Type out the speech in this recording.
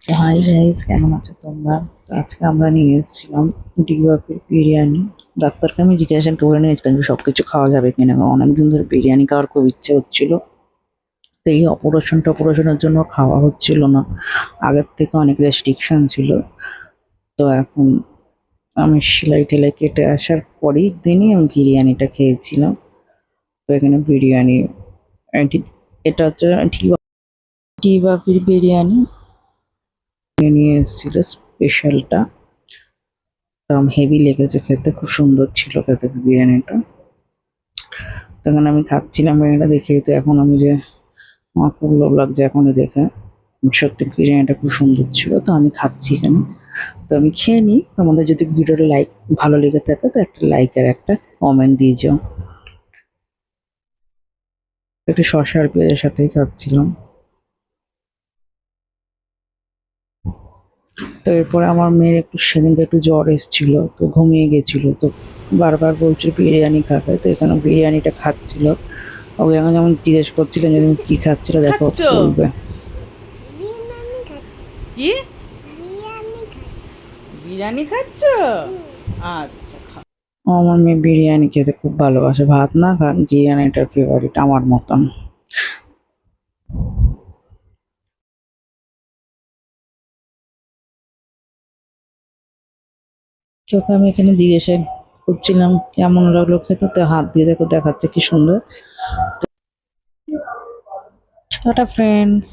Hi guys, কেমন আছো তোমরা? তো আজকে আমরা নিয়ে এসেছিলাম ডিবাপির বিরিয়ানি। ডাক্তারকে আমি জিজ্ঞাসা করে নিয়েছিলাম যে সবকিছু খাওয়া যাবে কিনা, কারণ অনেকদিন ধরে বিরিয়ানি খাওয়ার খুব ইচ্ছে হচ্ছিল। তো এই অপারেশনের জন্য খাওয়া হচ্ছিল না, আগের থেকে অনেক রেস্ট্রিকশন ছিল। তো এখন আমি সেলাই টেলাই কেটে আসার পরেই দিনই আমি বিরিয়ানিটা খেয়েছিলাম। তো এখানে বিরিয়ানি, এটা হচ্ছে ডিবাপির বিরিয়ানি নিয়ে এসেছিল স্পেশালটা। হেভি লেগেছে খেতে, খুব সুন্দর ছিল খেতে বিরিয়ানিটা। তখন আমি খাচ্ছিলাম বিরিয়ানিটা দেখেই, তো এখন আমি যে আমার খুব লোভ লাগছে এখনই দেখে। সত্যি বিরিয়ানিটা খুব সুন্দর ছিল, তো আমি খাচ্ছি এখানে। তো আমি খেয়ে নিই, তোমাদের যদি ভিডিওটা ভালো লেগে থাকে তো একটা লাইক আর একটা কমেন্ট দিয়ে যাও। একটু শসা আর পেঁয়াজের সাথেই খাচ্ছিলাম। তো এরপরে আমার মেয়ের সেদিনকে একটু জ্বর এসেছিল, তো ঘুমিয়ে গেছিল। তো বারবার বলছিল বিরিয়ানি খাবে, তো এখানে বিরিয়ানিটা খাচ্ছিল। ওকে এখন যেমন জিজ্ঞেস করছিলেন যে তুমি কি খাচ্ছিল, দেখো খাচ্ছ বলবে। কি বিরিয়ানি খাচ্ছ? আচ্ছা আমার মেয়ে বিরিয়ানি খেতে খুব ভালোবাসে, ভাত না খাক বিরিয়ানিটার ফেভারিট আমার মতন। তোকে আমি এখানে জিজ্ঞাসা করছিলাম কেমন লাগলো খেতে, তো হাত দিয়ে দেখো দেখাচ্ছে কি সুন্দর। Tata friends.